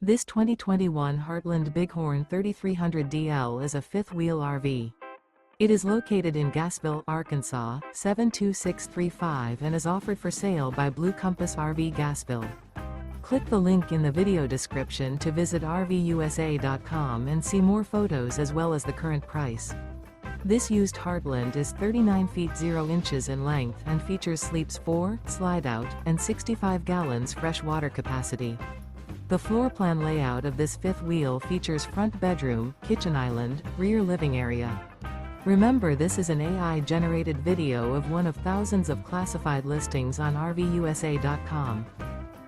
This 2021 Heartland Bighorn 3300DL is a fifth-wheel RV. It is located in Gassville, Arkansas, 72635 and is offered for sale by Blue Compass RV Gassville. Click the link in the video description to visit RVUSA.com and see more photos as well as the current price. This used Heartland is 39 feet 0 inches in length and features sleeps 4, slide-out, and 65 gallons fresh water capacity. The floor plan layout of this fifth wheel features front bedroom, kitchen island, rear living area. Remember, this is an AI-generated video of one of thousands of classified listings on RVUSA.com.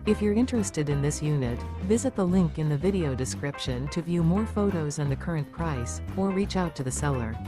If you're interested in this unit, visit the link in the video description to view more photos and the current price, or reach out to the seller.